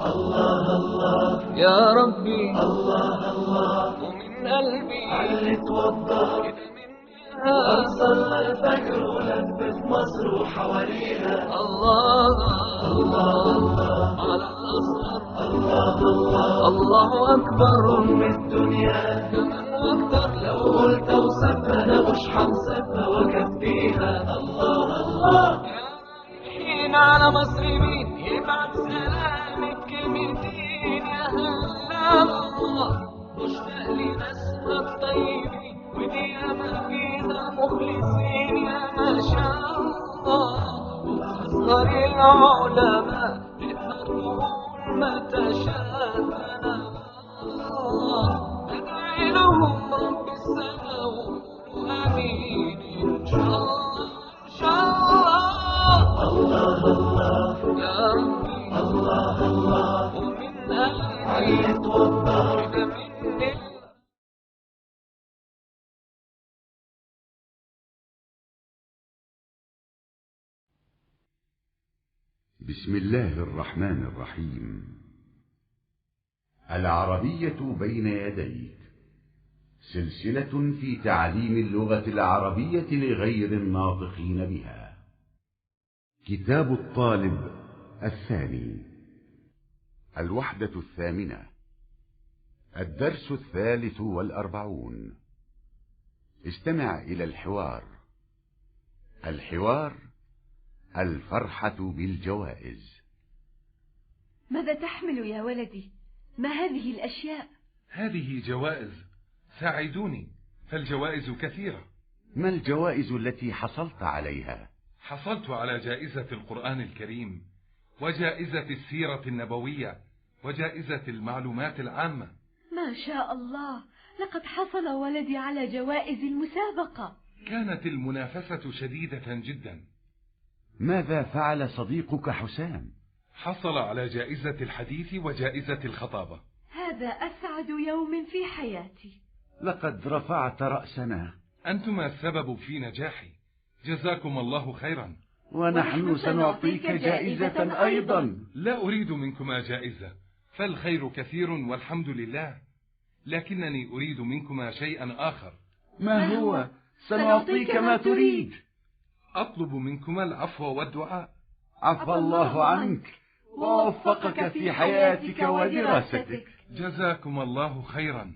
الله الله يا ربي، الله الله ومن قلبي علت وضح كده منها، صلى الفجر ولف مصر وحواليها. الله الله على الأصغر، الله الله الله أكبر أم الدنيا كمان وأكتر، لو قلت أوصفها أنا مش هنصفها وأكفيها. الله الله حين على مصر مين يبعت سلامك كلمتين يا هلا الله، مشتاق لناسها الطيبين ودي أما فيها مخلصين يا ما شاء الله، وأصغر العلماء نقدر نقول ما تشاء الله، أدعي لهم رب السماء وقولوا آمين إن شاء الله إن شاء الله. الله الله يا ربي، الله الله ومن قلبي علت وضح كده مني. بسم الله الرحمن الرحيم. العربية بين يديك، سلسلة في تعليم اللغة العربية لغير الناطقين بها. كتاب الطالب الثاني، الوحدة الثامنة، الدرس 43. استمع إلى الحوار. الحوار: الفرحة بالجوائز. ماذا تحمل يا ولدي؟ ما هذه الأشياء؟ هذه جوائز، ساعدوني فالجوائز كثيرة. ما الجوائز التي حصلت عليها؟ حصلت على جائزة القرآن الكريم، وجائزة السيرة النبوية، وجائزة المعلومات العامة. ما شاء الله، لقد حصل ولدي على جوائز المسابقة. كانت المنافسة شديدة جدا. ماذا فعل صديقك حسام؟ حصل على جائزة الحديث وجائزة الخطابة. هذا أسعد يوم في حياتي. لقد رفعت رأسنا. أنتما السبب في نجاحي، جزاكم الله خيرا. ونحن سنعطيك جائزة أيضا. لا أريد منكما جائزة، فالخير كثير والحمد لله، لكنني أريد منكما شيئا آخر. ما هو؟ سنعطيك ما تريد. أطلب منكما العفو والدعاء. عفى الله عنك ووفقك في حياتك ودراستك. جزاكم الله خيرا.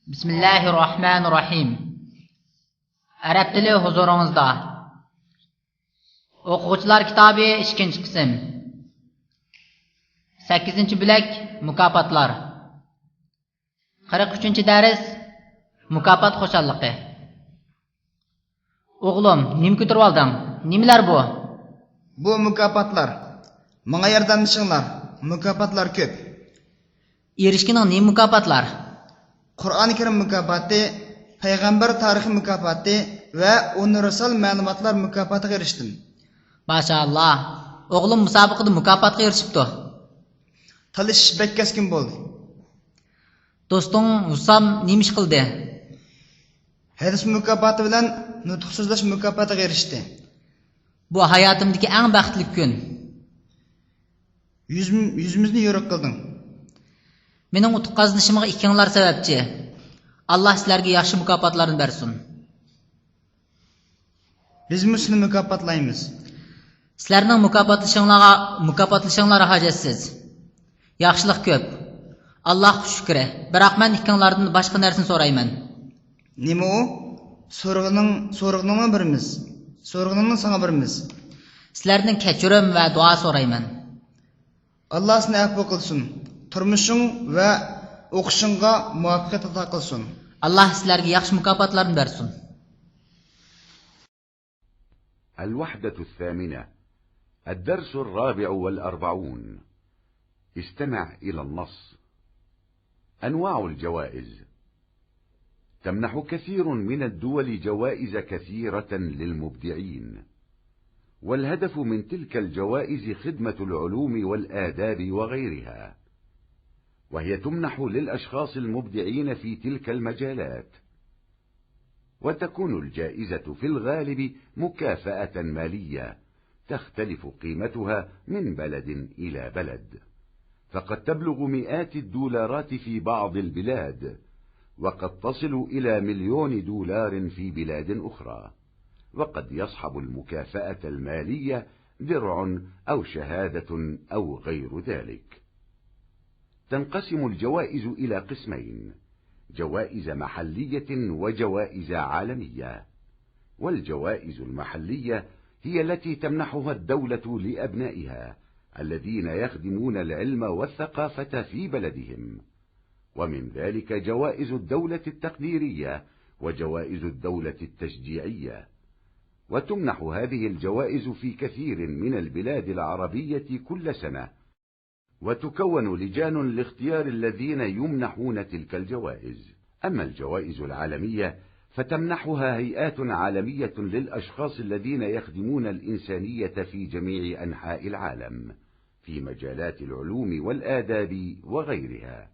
Bismillahirrahmanirrahim. Arab tili huzuringizda. O'quvchilar kitobi 2-qism. 8-bo'lak mukofotlar. 43-dars mukofot xo'shalliqi. O'g'lim, nim ko'tarib olding? Nimalar bu? Bu mukofotlar. Menga yordamlashinglar. Mukofotlar ko'p. Erishkining nim mukofotlar? Qur'oni Karim mukofoti, payg'ambar tarixi mukofoti va universal ma'lumotlar mukofotiga erishdim. Maşallah. O'g'lim musobaqada mukofotga erishibdi. Tanishish bek keskin bo'ldi. Do'sting Husam nima ish qildi? Hadis mukofoti bilan nutq so'zlash mukofotiga erishdi. Bu hayotimdagi eng baxtli kun. Yüzimizni yo'riq qilding. Mening utuq qozonishimga ikkinglar sababchi. Alloh sizlarga yaxshi mukofotlarni bersin. Biz sizni mukofotlaymiz. Sizlarning mukofotlashinglari hojatsiz. Yaxshilik ko'p. Alloh shukri. Biroq men ikkinglardan boshqa narsani so'rayman. Nima u? So'rag'iningni birimiz. So'rag'iningni sana birimiz. Sizlarning kechirim va duo so'rayman. Alloh sizni afv qilsin. Turmushing va o'qishingga muvaffaqiyat ato qilsin. Alloh sizlarga yaxshi mukofotlarni bersin. الوحدة الثامنة، الدرس 44. استمع إلى النص. أنواع الجوائز. تمنح كثير من الدول جوائز كثيرة للمبدعين، والهدف من تلك الجوائز خدمة العلوم والآداب وغيرها، وهي تمنح للأشخاص المبدعين في تلك المجالات، وتكون الجائزة في الغالب مكافأة مالية تختلف قيمتها من بلد إلى بلد، فقد تبلغ مئات الدولارات في بعض البلاد، وقد تصل إلى $1,000,000 في بلاد أخرى، وقد يصحب المكافأة المالية درع أو شهادة أو غير ذلك. تنقسم الجوائز إلى قسمين: جوائز محلية وجوائز عالمية. والجوائز المحلية هي التي تمنحها الدولة لأبنائها الذين يخدمون العلم والثقافة في بلدهم، ومن ذلك جوائز الدولة التقديرية وجوائز الدولة التشجيعية. وتمنح هذه الجوائز في كثير من البلاد العربية كل سنة، وتكون لجان لاختيار الذين يمنحون تلك الجوائز. أما الجوائز العالمية فتمنحها هيئات عالمية للأشخاص الذين يخدمون الإنسانية في جميع أنحاء العالم في مجالات العلوم والآداب وغيرها.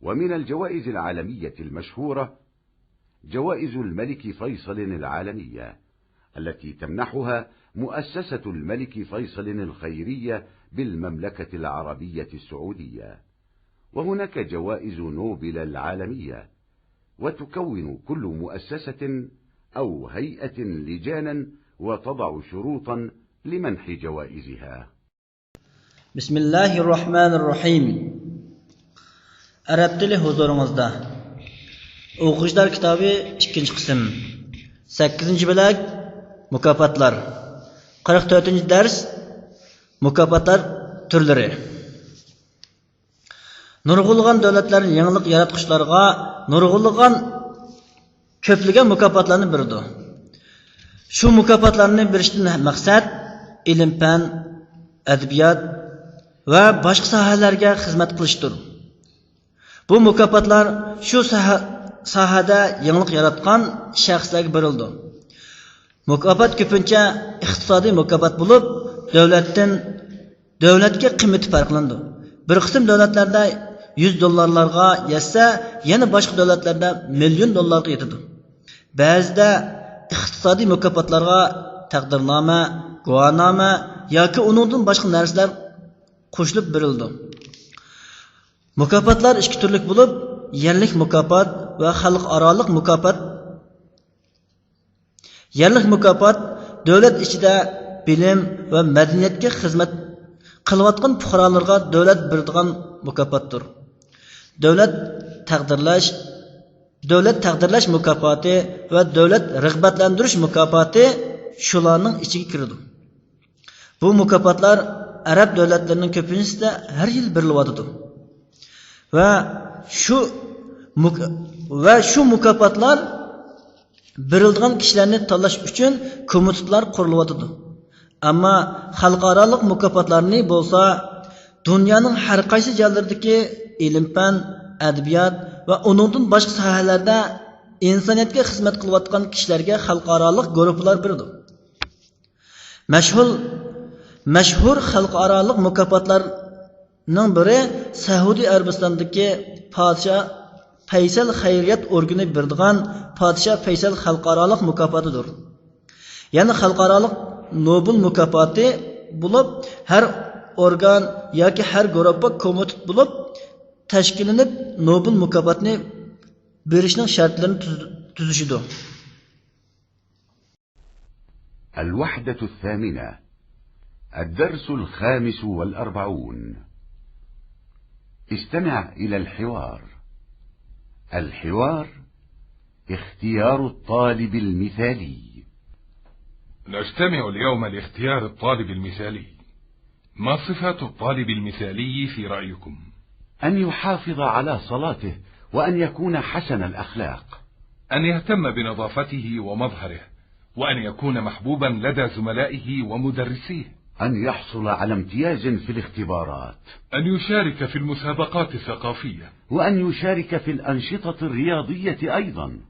ومن الجوائز العالمية المشهورة جوائز الملك فيصل العالمية التي تمنحها مؤسسة الملك فيصل الخيرية بالمملكة العربية السعودية. وهناك جوائز نوبل العالمية، وتكون كل مؤسسة أو هيئة لجانا وتضع شروطا لمنح جوائزها. بسم الله الرحمن الرحيم. Arab tili huzuringizda. O'quvchilar kitobi 2-qism. 8-bo'lak mukofotlar. 44-dars mukofotlar turlari. Nurg'ulg'an davlatlar yangilik yaratquchlarga nurg'ulg'an ko'plagan mukofotlarni berdi. Shu mukofotlarni berishdan maqsad ilm-fan, adabiyot va boshqa sohalarga xizmat qilishdir. Bu mukofotlar shu sohada yangilik yaratgan shaxslarga berildi. Mukofot ko'pincha iqtisodiy mukofot bo'lib, davlatga qiymati farqlandi. Bir qism davlatlarda $100 yetsa, yana boshqa davlatlarda $1,000,000 yetadi. Ba'zida iqtisodiy mukofotlarga taqdirnoma, guvohnoma yoki uningdan boshqa narsalar qo'shilib berildi. Mukofotlar 2 turlik bo'lib, yerlik mukofot va xalqaro mukofot. Yerlik mukofot davlat ichida bilim va madaniyatga xizmat qilayotgan fuqarolarga davlat beradigan mukofotdir. Davlat taqdirlash mukofoti va davlat rag'batlantirish mukofoti shularning ichiga kiradi. Bu mukofotlar arab davlatlarining ko'pincha har yil berilyotdi. Va shu mukofotlar berilgan kishilarni tanlash uchun komitetlar qurilyotdi. Ammo xalqaro mukofotlarni bo'lsa, dunyoning har qaysi joylaridagi ilm-fan, adabiyot va uningdan boshqa sohalarda insoniyatga xizmat qilayotgan kishilarga xalqaro guruhlar berdi. Mashhur xalqaro mukofotlarning biri Saudiya Arabistonidagi Podshoh Faysal xayriyat organi beradigan Podshoh Faysal xalqaro mukofotidir. Ya'ni xalqaro Nobel mukofoti bo'lib, har organ yoki har guruhga komitet bo'lib tashkillanib Nobel mukofotini berishning shartlarini tuzishdi. الوحدة الثامنة. الدرس 45. استمع إلى الحوار. الحوار اختيار الطالب المثالي. نجتمع اليوم لاختيار الطالب المثالي. ما صفات الطالب المثالي في رأيكم؟ أن يحافظ على صلاته، وأن يكون حسن الأخلاق، أن يهتم بنظافته ومظهره، وأن يكون محبوبا لدى زملائه ومدرسيه، أن يحصل على امتياز في الاختبارات، أن يشارك في المسابقات الثقافية، وأن يشارك في الأنشطة الرياضية أيضا.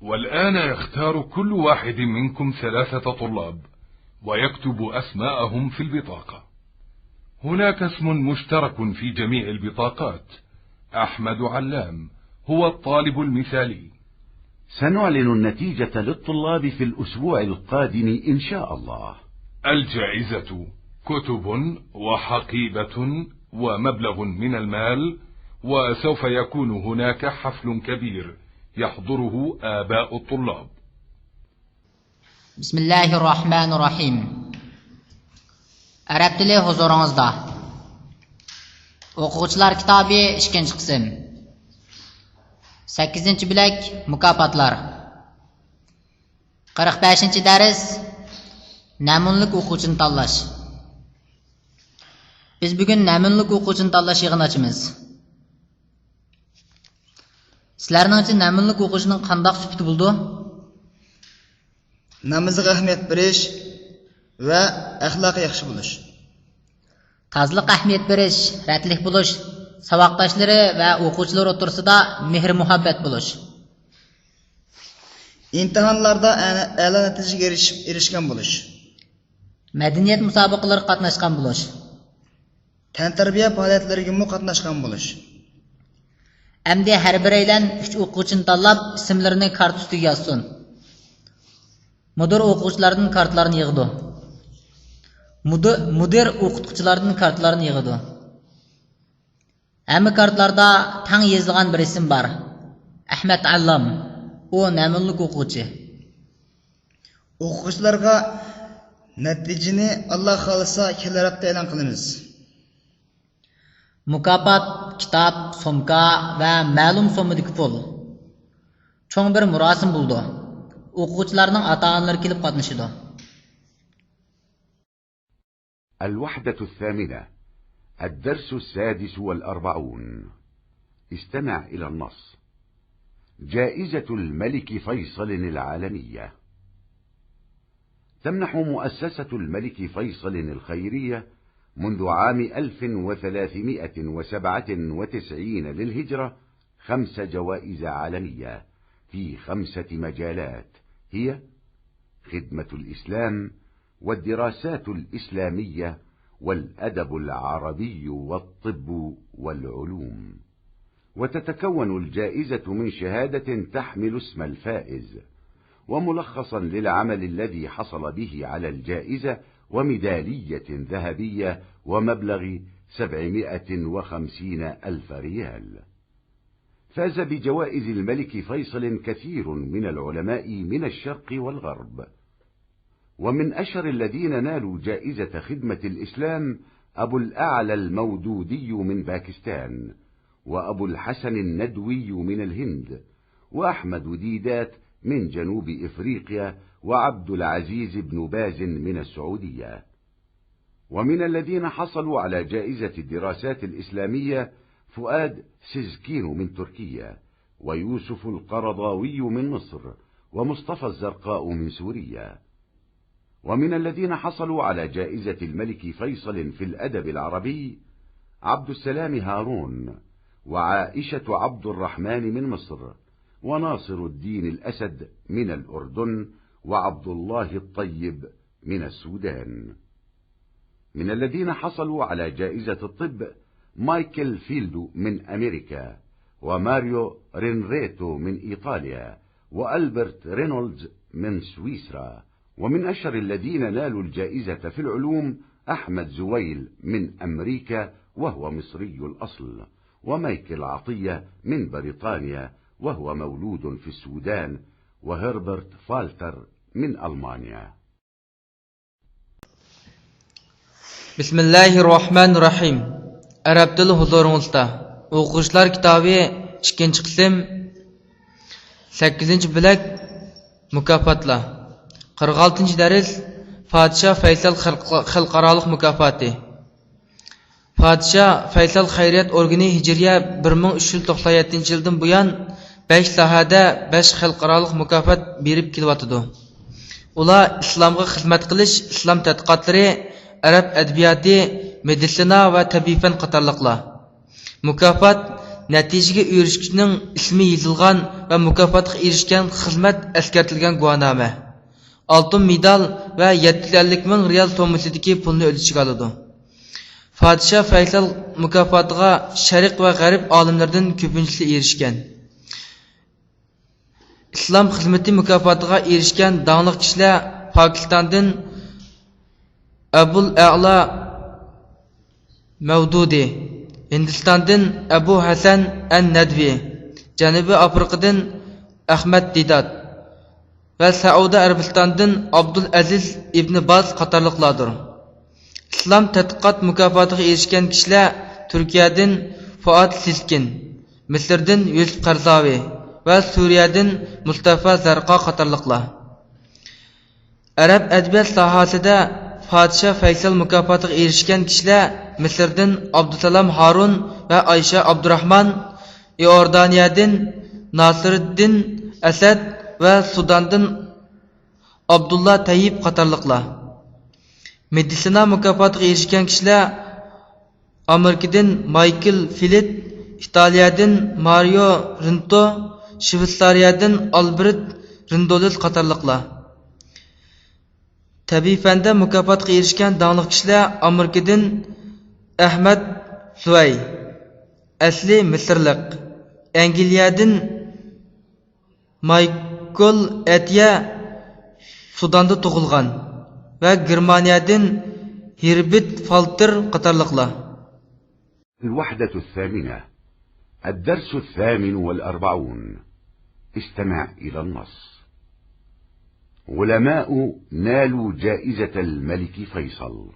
والآن يختار كل واحد منكم 3 طلاب ويكتب أسماءهم في البطاقة. هناك اسم مشترك في جميع البطاقات: أحمد علام هو الطالب المثالي. سنعلن النتيجة للطلاب في الأسبوع القادم إن شاء الله. الجائزة كتب وحقيبة ومبلغ من المال، وسوف يكون هناك حفل كبير يحضره آباء الطلاب. بسم الله الرحمن الرحيم. Arab tili huzuringizda. O'quvchilar kitobi 2-qism. 8-bilak mukofotlar. 45-dars namunlik o'quvchini tanlash. Biz bugun namunlik o'quvchini tanlash yig'ini ochamiz. Sizlarningcha namunlik o'quvchining qanday sifati bo'ldi? Namozga ahamiyat berish va axloqi yaxshi bo'lish. Tazliq ahamiyat berish, ratlik bo'lish, saboqdoshlari va o'quvchilar o'rtasida mehr muhabbat bo'lish. İmtihonlarda a'lo natijaga erishgan bo'lish. Madaniyat musobaqalarida qatnashgan bo'lish. Tantarbiya faoliyatlariga qatnashgan bo'lish. Endi har biraylan 3 o'quvchini tanlab, ismlarini kart ustiga yozsin. Mudir o'quvchilarning kartlarini yig'di. Mudir o'qituvchilarning kartlarini yig'di. Hamma kartlarda tang yozilgan bir ism bor. Ahmad Allam. U namunlik o'quvchi. O'quvchilarga natijani Alloh xolisa kelar hafta e'lon qilamiz. Mukofot, kitob, sumka va ma'lum so'mdagi pul. Cho'ng bir murosim bo'ldi. O'quvchilarning ota-onalari kelib qatnashdi. الوحدة الثامنة. الدرس 46. استمع إلى النص. جائزة الملك فيصل العالمية. تمنح مؤسسة الملك فيصل الخيرية منذ عام 1397 للهجرة 5 جوائز عالمية في 5 مجالات، هي خدمة الإسلام والدراسات الإسلامية والأدب العربي والطب والعلوم. وتتكون الجائزة من شهادة تحمل اسم الفائز، وملخصا للعمل الذي حصل به على الجائزة، وميدالية ذهبية، ومبلغ 750,000 ريال. فاز بجوائز الملك فيصل كثير من العلماء من الشرق والغرب، ومن أشهر الذين نالوا جائزة خدمة الإسلام أبو الأعلى المودودي من باكستان، وأبو الحسن الندوي من الهند، وأحمد ديدات من جنوب إفريقيا، وعبد العزيز بن باز من السعودية. ومن الذين حصلوا على جائزة الدراسات الإسلامية فؤاد سيزكين من تركيا، ويوسف القرضاوي من مصر، ومصطفى الزرقاء من سوريا. ومن الذين حصلوا على جائزة الملك فيصل في الأدب العربي عبد السلام هارون، وعائشة عبد الرحمن من مصر، وناصر الدين الأسد من الأردن، وعبد الله الطيب من السودان. من الذين حصلوا على جائزة الطب مايكل فيلدو من أمريكا، وماريو رينريتو من إيطاليا، وألبرت رينولدز من سويسرا. ومن أشهر الذين نالوا الجائزة في العلوم أحمد زويل من أمريكا وهو مصري الأصل، ومايكل عطية من بريطانيا وهو مولود في السودان، وهربرت فالتر من ألمانيا. بسم الله الرحمن الرحيم. Arab tili huzuringizda. O'quvchilar kitobi 2-qism 8-bilak mukofotlar. 46-dars Podshoh Faysal xalqaro mukofoti. Podshoh Faysal xayriyat organi Hijriya 1397-yildan buyon 5 sohada 5 xalqaro mukofot berib kelyotdi. Ular islomga xizmat qilish, islom tadqiqotlari, arab adabiyoti, meditsina va tabiiy fan qatorliqlar. Mukofot natijaga erishishning ismi yozilgan va mukofotga erishgan xizmat eskartilgan guvohnoma. Oltin medal va 750,000 riyal so'midagi pulni o'lchiga oladi. Podshoh Faysal mukofotiga Sharq va G'arb olimlaridan ko'pincha erishgan. Islom xizmati mukofotiga erishgan dongli kishilar Pokistondan Abul A'la Mevdudi, Hindistan'dan Abu Hasan An-Nadvi, Janubiy Afrikadan Ahmad Didat ve Saudiya Arabistan'dan Abdul Aziz ibn Baz qatorliqlardir. İslam tadqiqot mukofotiga erishgan kishilar Turkiyadan Fuat Siskin, Misrdan Yusuf Qarzavi ve Suriyadan Mustafa Zarqa qatorliqlar. Arab adabiyot sohasida Podshoh Faysal mukofotiga erishgan kishilar Misrdan Abdusalom Harun ve Aysha Abdurrahman, Iordaniyadan Nasiruddin Asad ve Sudan'dan Abdullah Tayyib qatorliqlar. Medisina mukofotiga erishgan kishilar Amerikadan Michael Philip, İtalya'dan Mario Rinto, Shvetsariyadan Albert Rindolis qatorliqlar. Tabiiy fanda mukofotiga erishgan dangli kishilar Amerikadan Ahmad Suay, asli Misrlik, Angliyadan Michael Atya, Sudanda tug'ilgan ve Germaniyadan Herbert Falter qatorliqlar. الوحدة الثامنة، الدرس 48. استمع إلى النص. علماء نالوا جائزة الملك فيصل.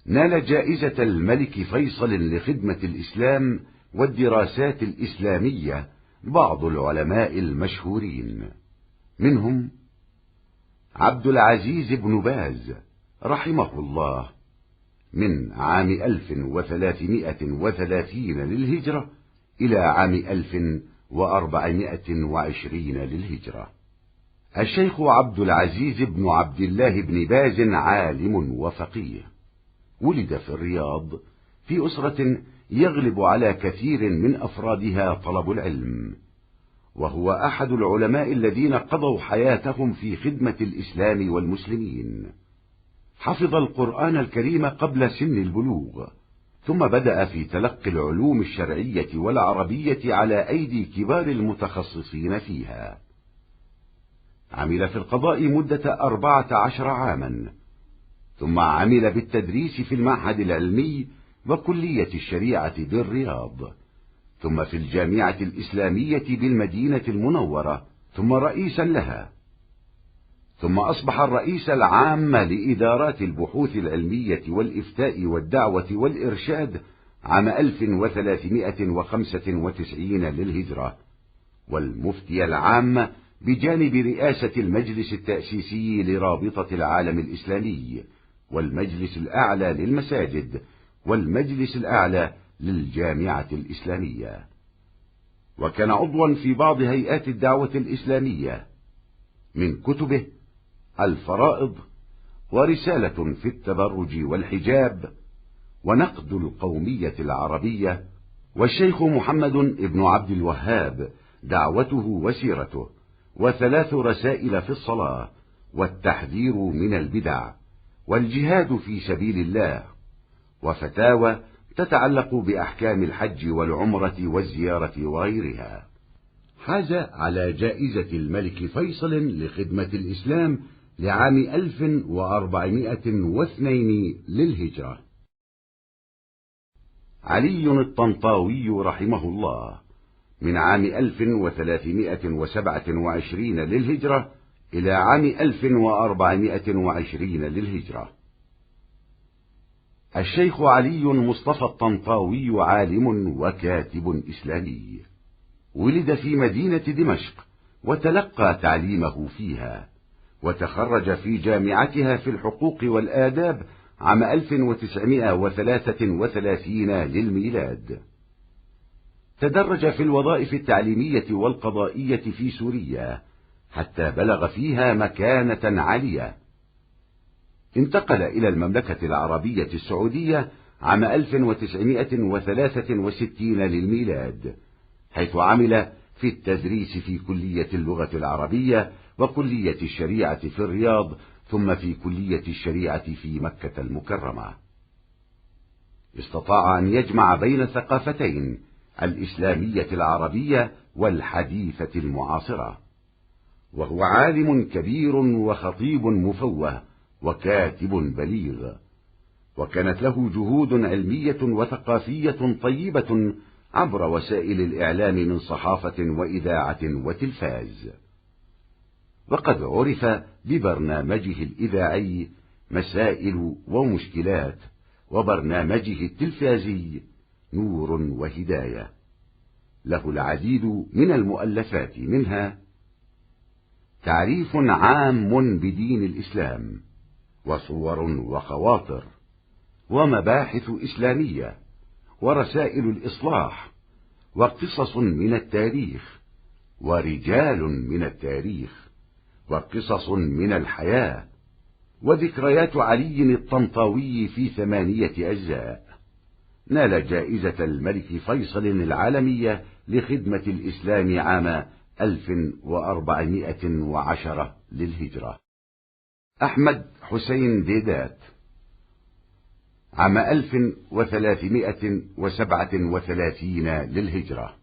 نال جائزة الملك فيصل لخدمة الإسلام والدراسات الإسلامية بعض العلماء المشهورين، منهم عبد العزيز بن باز رحمه الله من عام 1330 للهجرة إلى عام 1420 للهجرة. الشيخ عبد العزيز بن عبد الله بن باز عالم وفقيه، ولد في الرياض في أسرة يغلب على كثير من أفرادها طلب العلم، وهو أحد العلماء الذين قضوا حياتهم في خدمة الإسلام والمسلمين. حفظ القرآن الكريم قبل سن البلوغ، ثم بدأ في تلقي العلوم الشرعية والعربية على أيدي كبار المتخصصين فيها. عمل في القضاء مدة 14 عاما، ثم عمل بالتدريس في المعهد العلمي وكلية الشريعة بالرياض، ثم في الجامعة الإسلامية بالمدينة المنورة، ثم رئيسا لها، ثم أصبح الرئيس العام لإدارات البحوث العلمية والإفتاء والدعوة والإرشاد عام 1395 للهجرة، والمفتي العام بجانب رئاسة المجلس التأسيسي لرابطة العالم الإسلامي، والمجلس الأعلى للمساجد، والمجلس الأعلى للجامعة الإسلامية. وكان عضوا في بعض هيئات الدعوة الإسلامية، من كتبه الفرائض، ورسالة في التبرج والحجاب، ونقد القومية العربية، والشيخ محمد بن عبد الوهاب دعوته وسيرته، و3 رسائل في الصلاة، والتحذير من البدع، والجهاد في سبيل الله، وفتاوى تتعلق بأحكام الحج والعمرة والزيارة وغيرها. حاز على جائزة الملك فيصل لخدمة الإسلام لعام 1402 للهجرة. علي الطنطاوي رحمه الله من عام 1327 للهجرة إلى عام 1420 للهجرة. الشيخ علي مصطفى الطنطاوي عالم وكاتب إسلامي، ولد في مدينة دمشق وتلقى تعليمه فيها، وتخرج في جامعتها في الحقوق والآداب عام 1933 للميلاد. تدرج في الوظائف التعليمية والقضائية في سوريا حتى بلغ فيها مكانة عالية. انتقل إلى المملكة العربية السعودية عام 1963 للميلاد، حيث عمل في التدريس في كلية اللغة العربية وكلية الشريعة في الرياض، ثم في كلية الشريعة في مكة المكرمة. استطاع أن يجمع بين ثقافتين، الإسلامية العربية والحديثة المعاصرة، وهو عالم كبير وخطيب مفوه وكاتب بليغ، وكانت له جهود علمية وثقافية طيبة عبر وسائل الإعلام من صحافة وإذاعة وتلفاز. وقد عرف ببرنامجه الإذاعي مسائل ومشكلات، وبرنامجه التلفازي نور وهداية. له العديد من المؤلفات، منها تعريف عام بدين الإسلام، وصور وخواطر، ومباحث إسلامية، ورسائل الإصلاح، وقصص من التاريخ، ورجال من التاريخ، وقصص من الحياة، وذكريات علي الطنطاوي في 8 أجزاء. نال جائزة الملك فيصل العالمية لخدمة الإسلام عام 1410 للهجرة. أحمد حسين ديدات عام 1337 للهجرة.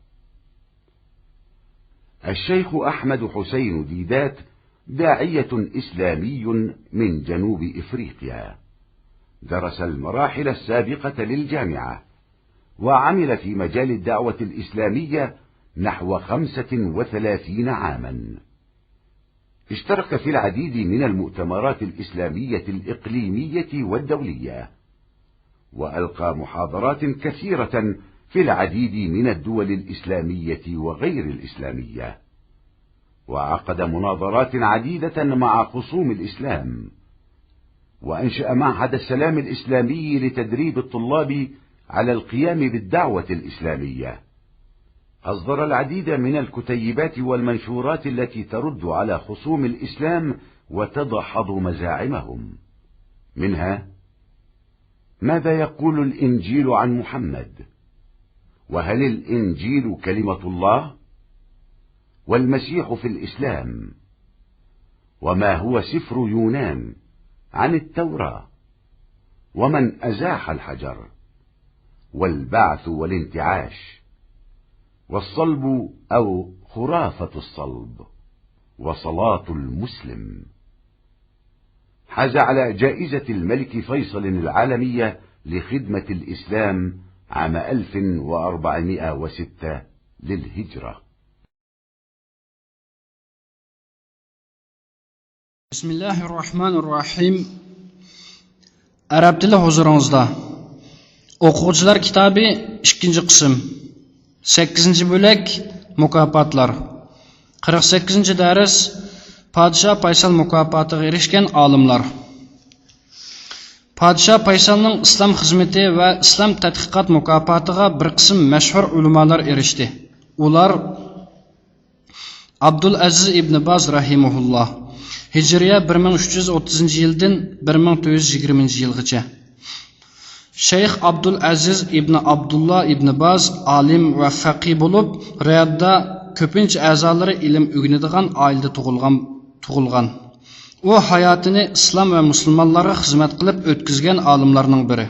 الشيخ أحمد حسين ديدات داعية إسلامي من جنوب إفريقيا، درس المراحل السابقة للجامعة، وعمل في مجال الدعوة الإسلامية نحو 35 عاما. اشترك في العديد من المؤتمرات الإسلامية الإقليمية والدولية، وألقى محاضرات كثيرة في العديد من الدول الإسلامية وغير الإسلامية، وعقد مناظرات عديدة مع خصوم الإسلام، وأنشأ معهد السلام الإسلامي لتدريب الطلاب على القيام بالدعوة الإسلامية. أصدر العديد من الكتيبات والمنشورات التي ترد على خصوم الإسلام وتدحض مزاعمهم، منها ماذا يقول الإنجيل عن محمد؟ وهل الإنجيل كلمة الله؟ والمسيح في الإسلام؟ وما هو سفر يونان عن التوراة؟ ومن أزاح الحجر؟ والبعث والانتعاش؟ والصلب أو خرافة الصلب؟ وصلاة المسلم؟ حاز على جائزة الملك فيصل العالمية لخدمة الإسلام عام 1406 للهجرة. Bismillahirrahmanirrahim. Arab tili huzuringizda. O'quvchilar kitobi 2-qism. 8-bo'lak mukofotlar. 48-dars Podshoh Faysal mukofotiga erishgan olimlar. Podshoh Faysalning islom xizmati va islom tadqiqot mukofotiga bir qism mashhur ulamolar erishdi. Ular Abdul Aziz ibn Baz rahimahulloh, Hijriya 1330-yildan 1420-yilgacha. Shayx Abdul Aziz ibn Abdullah ibn Baz alim va faqih bo'lib, Riyodda ko'pincha a'zolari ilm o'rganadigan oilada tug'ilgan. U hayotini islom va musulmonlarga xizmat qilib o'tkazgan olimlarning biri.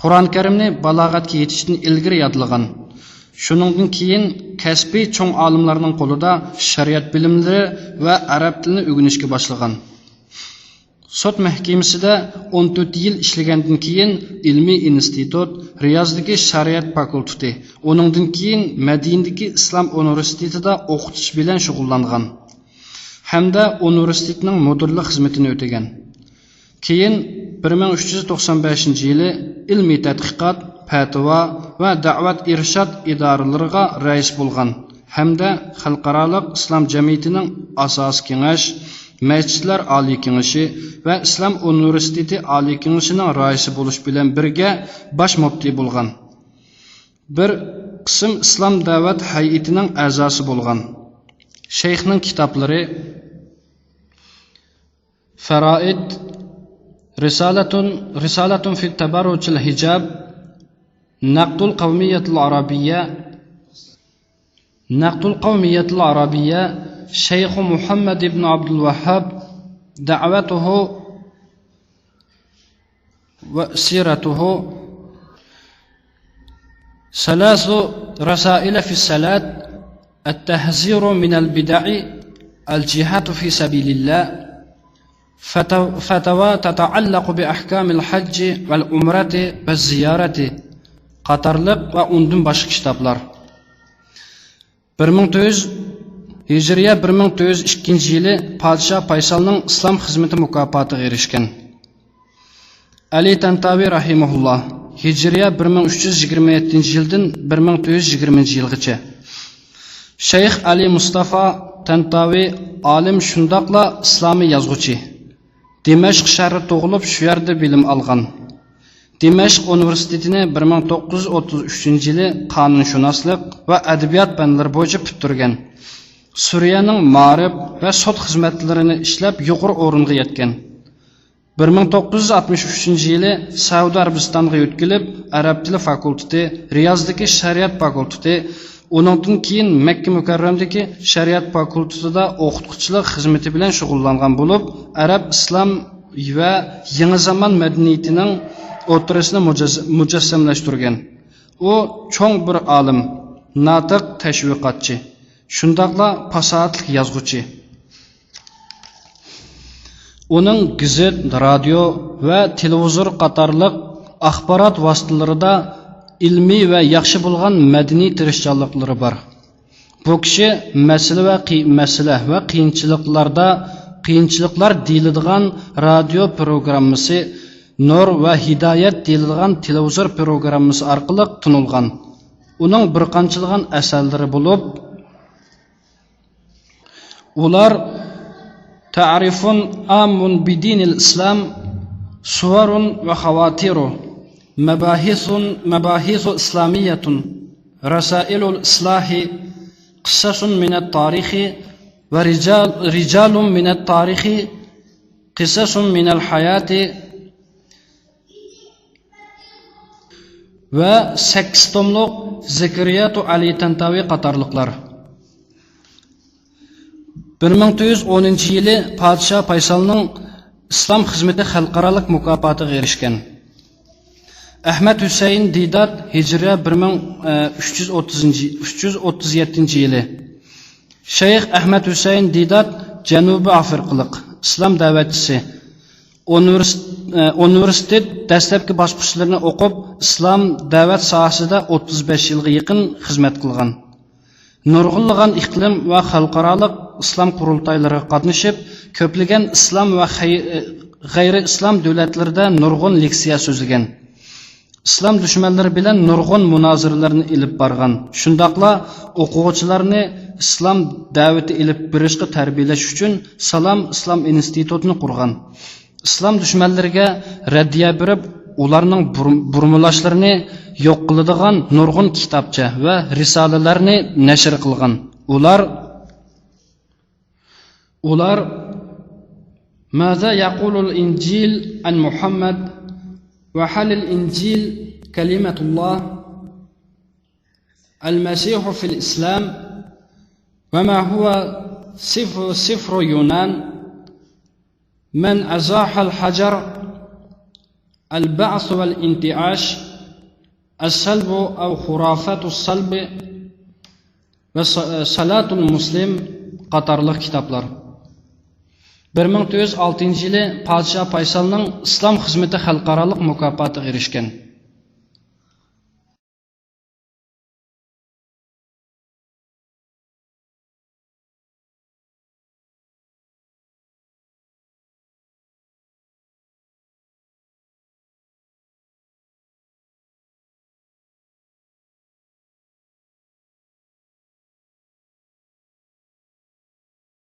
Qur'on Karimni balog'atga yetishdan ilgari yodlagan. Shuningdan keyin kasbiy cho'ng olimlarning qo'lida shariat bilimlari va arab tilini o'rganishga boshlagan. Sud mahkamasida 14 yil ishlagandan keyin ilmiy institut, Riyozdagi shariat fakulteti, uningdan keyin Madinadagi islom universitetida o'qitish bilan shug'ullangan hamda universitetning mudirlik xizmatini o'tagan. Keyin 1395-yili ilmiy tadqiqot, fatvo va da'vat irshad idoralariga rais bo'lgan hamda xalqaro islom jamiyatining asos kengash, masjidlar oliy kengashi va islom universiteti oliy kengashining raisi bo'lish bilan birga bosh muftiy bo'lgan. Bir qism islom da'vat hay'atining a'zosi bo'lgan. Shayxning kitoblari Faraid, Risalatun fi tabarrujil hijab, Naqdul qawmiyatul arabiyya, Shayx Muhammad ibn Abdul Wahhab, Da'watuhu wa siratuhu, Salasu rasail fi salat, التحذير من البدع، الجهاد في سبيل الله، فتوى تتعلق بأحكام الحج والعمرة والزيارة qatarlıq və ondan başqa kitablar. 1902 yılı Padişah Faysalның İslam xizmeti mükafatıga erişken. Ali Tantavi rahimehullah Hicriye 1327 yıldan 1920 yılgacha. Şeyh Ali Mustafa Tantavi alim şundaqla İslami yazğuchi. Dimashq shahri tug'ilib shu yerda bilim olgan. Dimashq universitetini 1933 yılı qanunshunoslik va adabiyot fanlari bo'yicha bitirgan. Suriyaning ma'rif va sud xizmatlarini ishlab yuqori o'ringa yetgan. 1963 yılı Saudiya Arabistonga yo'tkilib, Arab tili fakulteti, Riyozdagi shariat fakulteti, uningdan keyin Makka Mukarramdagi shariat fakultetida o'qituvchilik xizmati bilan shug'ullangan bo'lib, arab islom va yangi zamon madaniyatining o'rtasini mujassamlashtirgan. U cho'ng bir olim, natiq tashviqotchi, shundaqla fasohatli yozuvchi. Uning gazet, radio va televizor qatorliq axborot vositalarida ilmiy va yaxshi bo'lgan madaniy tirishchanliklari bor. Bu kishi masala va qiyinchiliklar deyiladigan radio programmasi, Nur va Hidoyat deyiladigan televizor programmasi orqali tunilgan. Uning bir qanchilgan asarlari bo'lib, ular Ta'rifun amun bidinil islam, suvarun va xawatiru, مباحث إسلامية، رسائل الإصلاح، قصص من التاريخ، ورجال من التاريخ، قصص من الحياة، و 8 tomlik Zikriyat Ali Tantavi qatorliqlar. 1910 yılı Padişah Faysalның İslam xizmeti xalqarалық mukofotiga erishgan. Ahmad Hüseyin Didat Hicriye 1337 yılı. Şeyh Ahmad Hüseyin Didat Janubi Afrikalik İslam davetçisi. Universitet dastlabki bosqichlarini o'qib, islom da'vat sohasida 35 yilga yaqin xizmat qilgan. Nurg'unlagan iqlim va xalqaro islom qurultoylariga qatnashib, ko'plagan islom va g'ayri islom davlatlarida nurg'un leksiya so'zlagan. İslam düşmanları bilen nurg'un munoziralarni ilib borgan. Shundaqla o'quvchilarni islom da'vati ilib berishga tarbiyalash uchun Salam islom institutini qurgan. İslam düşmanlariga raddiya berib, ularning burmulashlarini yo'q qiladigan nurg'un kitobcha va risolalarni nashr qilgan. Ular Maza yaqulul Injil an Muhammad وحل الإنجيل كلمة الله، المسيح في الإسلام، وما هو سفر يونان، من أزاح الحجر، البعث والانتعاش، السلب أو خرافات الصلب، وصلاة المسلم qatorliq kitoblar. 1906 yılı Padişah Faysalның İslam xizmeti xalqarалық mukofotiga erishgan.